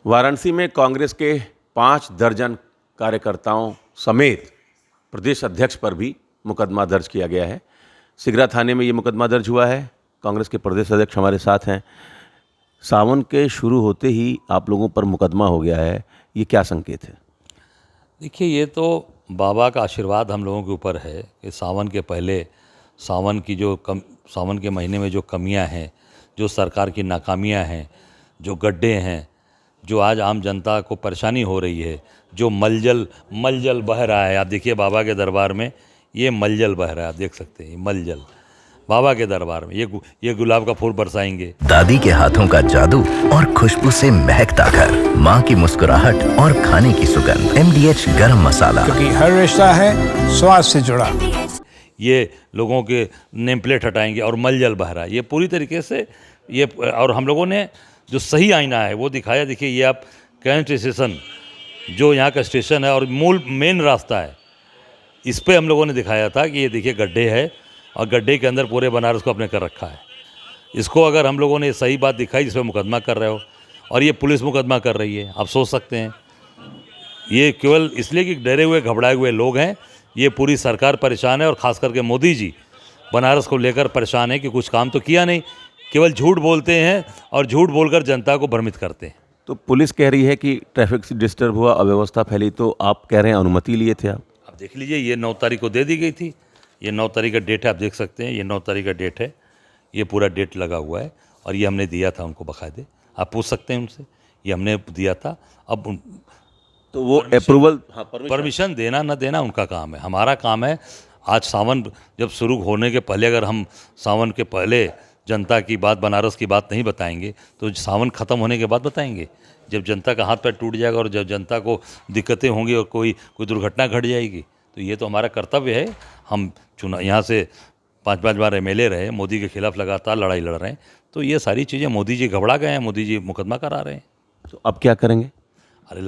वाराणसी में कांग्रेस के 5 दर्जन कार्यकर्ताओं समेत प्रदेश अध्यक्ष पर भी मुकदमा दर्ज किया गया है। सिगरा थाने में ये मुकदमा दर्ज हुआ है। कांग्रेस के प्रदेश अध्यक्ष हमारे साथ हैं। सावन के शुरू होते ही आप लोगों पर मुकदमा हो गया है, ये क्या संकेत है? देखिए, ये तो बाबा का आशीर्वाद हम लोगों के ऊपर है कि सावन के पहले सावन के महीने में जो कमियां हैं, जो सरकार की नाकामियां हैं, जो गड्ढे हैं, जो आज आम जनता को परेशानी हो रही है, जो मलजल बह रहा है। आप देखिए बाबा के दरबार में ये मलजल बह रहा है, आप देख सकते हैं। ये मलजल बाबा के दरबार में ये गुलाब का फूल बरसाएंगे। दादी के हाथों का जादू और खुशबू से महकता घर, माँ की मुस्कुराहट और खाने की सुगंध। MDH गरम मसाला, क्योंकि हर रिश्ता है स्वाद से जुड़ा। ये लोगों के नेम प्लेट हटाएंगे और मलजल बह रहा है। ये पूरी तरीके से ये, और हम लोगों ने जो सही आईना है वो दिखाया। देखिए, ये आप कैंट स्टेशन, जो यहाँ का स्टेशन है और मेन रास्ता है, इस पे हम लोगों ने दिखाया था कि ये देखिए गड्ढे है और गड्ढे के अंदर पूरे बनारस को अपने कर रखा है। इसको अगर हम लोगों ने सही बात दिखाई, जिस पर मुकदमा कर रहे हो, और ये पुलिस मुकदमा कर रही है, आप सोच सकते हैं। ये केवल इसलिए कि डरे हुए घबराए हुए लोग हैं। ये पूरी सरकार परेशान है और ख़ास करके मोदी जी बनारस को लेकर परेशान है कि कुछ काम तो किया नहीं, केवल झूठ बोलते हैं और झूठ बोलकर जनता को भ्रमित करते हैं। तो पुलिस कह रही है कि ट्रैफिक डिस्टर्ब हुआ, अव्यवस्था फैली, तो आप कह रहे हैं अनुमति लिए थे आप? आप देख लीजिए, ये 9 तारीख को दे दी गई थी। ये 9 तारीख का डेट है, आप देख सकते हैं। ये 9 तारीख का डेट है, ये पूरा डेट लगा हुआ है और ये हमने दिया था उनको बकायदे। आप पूछ सकते हैं उनसे, ये हमने दिया था। अब तो वो अप्रूवल, परमिशन देना ना देना उनका काम है, हमारा काम है। आज सावन जब शुरू होने के पहले अगर हम सावन के पहले जनता की बात, बनारस की बात नहीं बताएंगे तो सावन ख़त्म होने के बाद बताएंगे, जब जनता का हाथ पैर टूट जाएगा और जब जनता को दिक्कतें होंगी और कोई दुर्घटना घट जाएगी। तो ये तो हमारा कर्तव्य है। हम यहाँ से 5-5 बार MLA रहे, मोदी के खिलाफ लगातार लड़ाई लड़ रहे हैं। तो ये सारी चीज़ें, मोदी जी घबरा गए हैं, मोदी जी मुकदमा करा रहे हैं। तो अब क्या करेंगे? अरे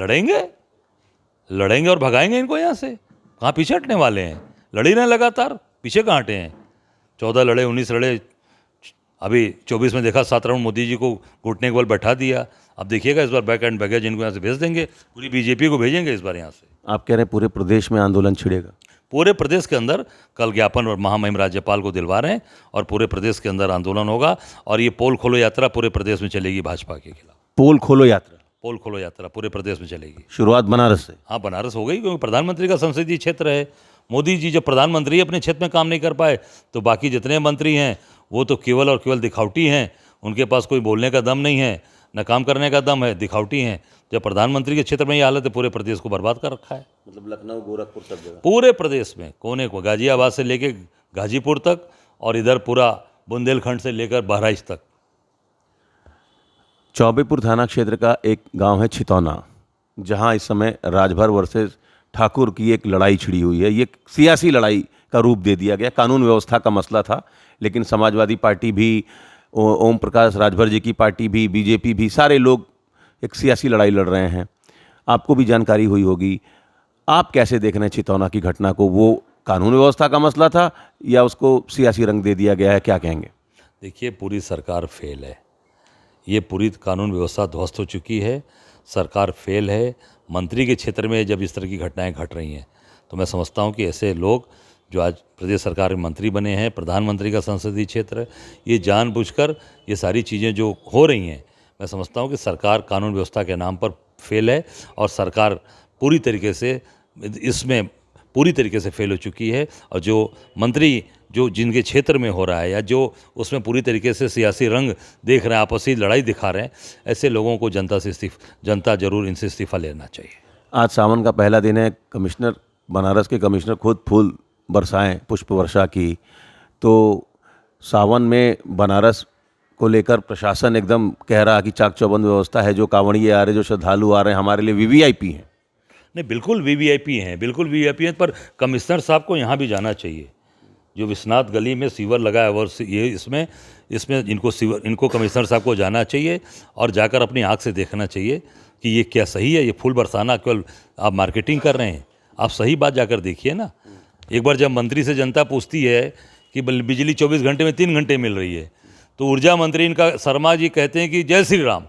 लड़ेंगे और भगाएंगे इनको यहाँ से। कहाँ पीछे हटने वाले हैं? लड़ ही रहे हैं लगातार, पीछे कहाँ हटे हैं। 14 लड़े, 19 लड़े, अभी 24 में देखा 7 राउंड मोदी जी को घुटने के बल बैठा दिया। अब देखिएगा इस बार बैक एंड बैगेज इनको यहाँ से भेज देंगे, पूरी BJP को भेजेंगे इस बार यहाँ से। आप कह रहे हैं पूरे प्रदेश में आंदोलन छिड़ेगा? पूरे प्रदेश के अंदर कल ज्ञापन और महामहिम राज्यपाल को दिलवा रहे हैं और पूरे प्रदेश के अंदर आंदोलन होगा। और ये पोल खोलो यात्रा पूरे प्रदेश में चलेगी भाजपा के खिलाफ। पोल खोलो यात्रा पूरे प्रदेश में चलेगी। शुरुआत बनारस से? हाँ, बनारस हो गई, क्योंकि प्रधानमंत्री का संसदीय क्षेत्र है। मोदी जी जब प्रधानमंत्री अपने क्षेत्र में काम नहीं कर पाए तो बाकी जितने मंत्री हैं वो तो केवल और केवल दिखावटी हैं। उनके पास कोई बोलने का दम नहीं है, न काम करने का दम है, दिखावटी हैं। जब प्रधानमंत्री के क्षेत्र में ये हालत है, पूरे प्रदेश को बर्बाद कर रखा है। मतलब लखनऊ, गोरखपुर, सब जगह, पूरे प्रदेश में कोने को, गाजियाबाद से लेकर गाजीपुर तक और इधर पूरा बुंदेलखंड से लेकर बहराइच तक। चौबेपुर थाना क्षेत्र का एक गांव है छितौना, जहां इस समय राजभर वर्सेस ठाकुर की एक लड़ाई छिड़ी हुई है। ये सियासी लड़ाई का रूप दे दिया गया। कानून व्यवस्था का मसला था, लेकिन समाजवादी पार्टी भी, ओम प्रकाश राजभर जी की पार्टी भी, BJP भी, सारे लोग एक सियासी लड़ाई लड़ रहे हैं। आपको भी जानकारी हुई होगी। आप कैसे देख रहे हैं छितौना की घटना को? वो कानून व्यवस्था का मसला था या उसको सियासी रंग दे दिया गया है, क्या कहेंगे? देखिए, पूरी सरकार फेल है। ये पूरी कानून व्यवस्था ध्वस्त हो चुकी है, सरकार फेल है। मंत्री के क्षेत्र में जब इस तरह की घटनाएं घट रही हैं तो मैं समझता हूं कि ऐसे लोग जो आज प्रदेश सरकार में मंत्री बने हैं, प्रधानमंत्री का संसदीय क्षेत्र है, ये जानबूझकर ये सारी चीज़ें जो हो रही हैं, मैं समझता हूं कि सरकार कानून व्यवस्था के नाम पर फेल है और सरकार पूरी तरीके से फेल हो चुकी है। और जो मंत्री जो जिनके क्षेत्र में हो रहा है या जो उसमें पूरी तरीके से सियासी रंग देख रहे हैं, आपसी लड़ाई दिखा रहे हैं, ऐसे लोगों को जनता जरूर इनसे इस्तीफा लेना चाहिए। आज सावन का पहला दिन है। बनारस के कमिश्नर खुद फूल बरसाएं, पुष्प वर्षा की। तो सावन में बनारस को लेकर प्रशासन एकदम कह रहा कि चाक चौबंद व्यवस्था है। जो कांवड़िए आ रहे, जो श्रद्धालु आ रहे हैं, हमारे लिए VVIP हैं। नहीं, बिल्कुल VVIP हैं, बिल्कुल VVIP हैं, पर कमिश्नर साहब को यहाँ भी जाना चाहिए। जो विश्वनाथ गली में सीवर लगा है और ये इसमें इनको कमिश्नर साहब को जाना चाहिए और जाकर अपनी आँख से देखना चाहिए कि ये क्या सही है। ये फूल बरसाना केवल आप मार्केटिंग कर रहे हैं, आप सही बात जाकर देखिए ना। एक बार जब मंत्री से जनता पूछती है कि बिजली 24 घंटे में 3 घंटे मिल रही है, तो ऊर्जा मंत्री इनका शर्मा जी कहते हैं कि जय श्री राम।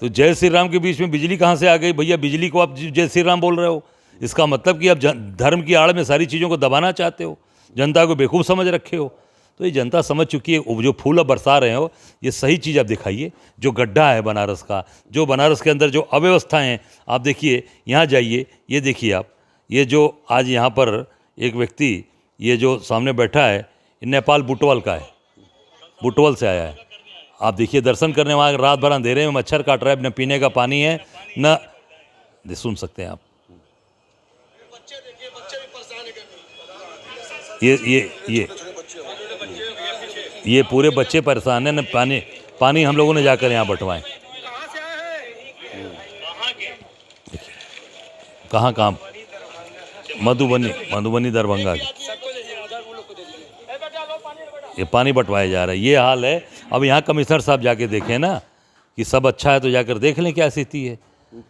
तो जय श्री राम के बीच में बिजली कहाँ से आ गई भैया? बिजली को आप जय श्री राम बोल रहे हो, इसका मतलब कि आप धर्म की आड़ में सारी चीज़ों को दबाना चाहते हो, जनता को बेवकूफ़ समझ रखे हो। तो ये जनता समझ चुकी है। जो फूल अब बरसा रहे हो, ये सही चीज़ आप दिखाइए। जो गड्ढा है बनारस का, जो बनारस के अंदर जो अव्यवस्थाएँ हैं, आप देखिए, यहाँ जाइए, ये देखिए आप, ये जो आज यहाँ पर एक व्यक्ति, ये जो सामने बैठा है, नेपाल बुटवल का है, बुटवल से आया है। आप देखिए, दर्शन करने वहाँ रात भर अंधेरे में मच्छर काट रहा है, न पीने का पानी है, न सुन सकते हैं आप। ये पूरे बच्चे परेशान हैं, न पानी हम लोगों ने जाकर यहाँ बंटवाए। कहाँ मधुबनी दरभंगा की ये पानी बंटवाया जा रहा है। ये हाल है। अब यहाँ कमिश्नर साहब जाके देखें ना कि सब अच्छा है, तो जाकर देख लें क्या स्थिति है।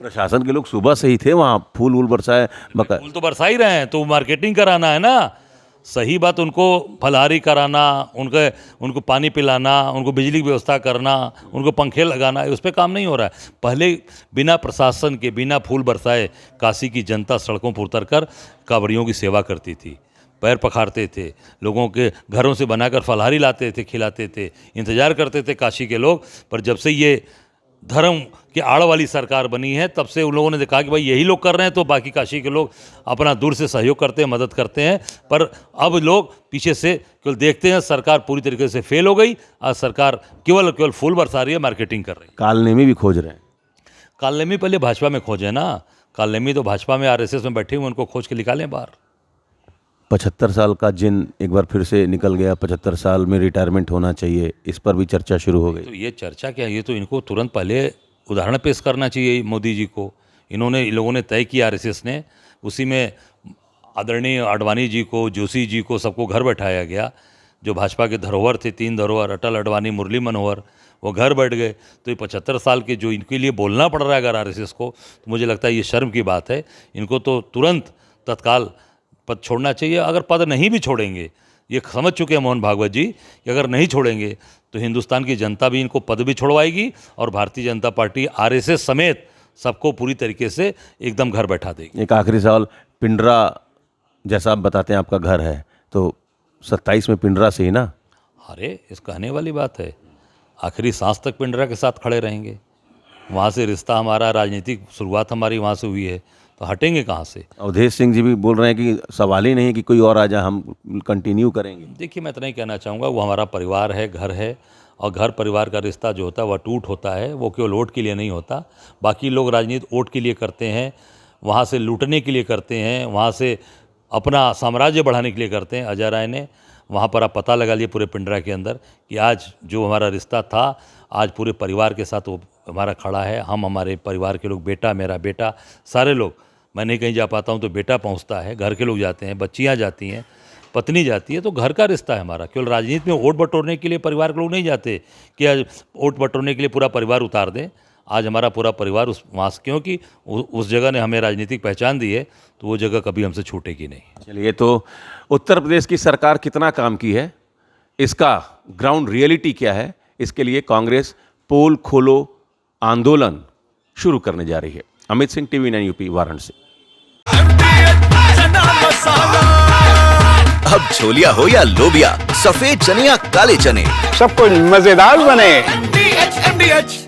प्रशासन के लोग सुबह से ही थे वहाँ, फूल बरसाए। फूल तो बरसा ही रहे हैं, तो मार्केटिंग कराना है ना। सही बात, उनको फलहारी कराना, उनको पानी पिलाना, उनको बिजली की व्यवस्था करना, उनको पंखे लगाना, उस पर काम नहीं हो रहा है। पहले बिना प्रशासन के, बिना फूल बरसाए काशी की जनता सड़कों पर उतर कर कांवड़ियों की सेवा करती थी, पैर पखारते थे, लोगों के घरों से बनाकर फलहारी लाते थे, खिलाते थे, इंतजार करते थे काशी के लोग। पर जब से ये धर्म की आड़ वाली सरकार बनी है, तब से उन लोगों ने कहा कि भाई यही लोग कर रहे हैं, तो बाकी काशी के लोग अपना दूर से सहयोग करते हैं, मदद करते हैं। पर अब लोग पीछे से केवल देखते हैं। सरकार पूरी तरीके से फेल हो गई। आज सरकार केवल फूल बरसा रही है, मार्केटिंग कर रही है। कालनेमी भी खोज रहे हैं। कालनेमी पहले भाजपा में खोजे ना। कालनेमी तो भाजपा में RSS में बैठे हुए, उनको खोज के निकालें बाहर। 75 साल का जिन एक बार फिर से निकल गया। 75 साल में रिटायरमेंट होना चाहिए, इस पर भी चर्चा शुरू हो गई। तो ये चर्चा क्या है? ये तो इनको तुरंत पहले उदाहरण पेश करना चाहिए मोदी जी को। इन लोगों ने तय किया, RSS ने, उसी में आदरणीय आडवाणी जी को, जोशी जी को, सबको घर बैठाया गया। जो भाजपा के धरोहर थे, 3 धरोहर, अटल, आडवाणी, मुरली मनोहर, वो घर बैठ गए। तो ये 75 साल के जो इनके लिए बोलना पड़ रहा है अगर RSS को, तो मुझे लगता है ये शर्म की बात है। इनको तो तुरंत तत्काल पद छोड़ना चाहिए। अगर पद नहीं भी छोड़ेंगे, ये समझ चुके हैं मोहन भागवत जी कि अगर नहीं छोड़ेंगे तो हिंदुस्तान की जनता भी इनको पद भी छोड़वाएगी और भारतीय जनता पार्टी RSS समेत सबको पूरी तरीके से एकदम घर बैठा देगी। एक आखिरी सवाल, पिंडरा जैसा आप बताते हैं आपका घर है, तो 27 में पिंडरा से ही ना? अरे इस कहने वाली बात है, आखिरी सांस तक पिंडरा के साथ खड़े रहेंगे। वहाँ से रिश्ता हमारा, राजनीतिक शुरुआत हमारी वहाँ से हुई है, तो हटेंगे कहाँ से? अवधेश सिंह जी भी बोल रहे हैं कि सवाल ही नहीं कि कोई और आ जाए, हम कंटिन्यू करेंगे। देखिए, मैं इतना ही कहना चाहूँगा, वो हमारा परिवार है, घर है, और घर परिवार का रिश्ता जो होता है वह टूट होता है। वो केवल वोट के लिए नहीं होता। बाकी लोग राजनीति वोट के लिए करते हैं, वहाँ से लूटने के लिए करते हैं, वहाँ से अपना साम्राज्य बढ़ाने के लिए करते हैं। अजय राय ने वहाँ पर आप पता लगा लिए पूरे पिंडरा के अंदर कि आज जो हमारा रिश्ता था, आज पूरे परिवार के साथ वो हमारा खड़ा है। हम, हमारे परिवार के लोग, बेटा, मेरा बेटा, सारे लोग, मैं नहीं कहीं जा पाता हूँ तो बेटा पहुँचता है, घर के लोग जाते हैं, बच्चियाँ जाती हैं, पत्नी जाती है। तो घर का रिश्ता है हमारा। केवल राजनीति में वोट बटोरने के लिए परिवार के लोग नहीं जाते कि आज वोट बटोरने के लिए पूरा परिवार उतार दें। आज हमारा पूरा परिवार वहाँ से, क्योंकि उस जगह ने हमें राजनीतिक पहचान दी है, तो वो जगह कभी हमसे छूटेगी नहीं। चलिए, तो उत्तर प्रदेश की सरकार कितना काम की है, इसका ग्राउंड रियलिटी क्या है, इसके लिए कांग्रेस पोल खोलो आंदोलन शुरू करने जा रही है। Amit Singh, TV9 UP, Varanasi. अब छोलिया हो या लोबिया, सफेद चने या काले चने, सब कुछ मजेदार बने। MDH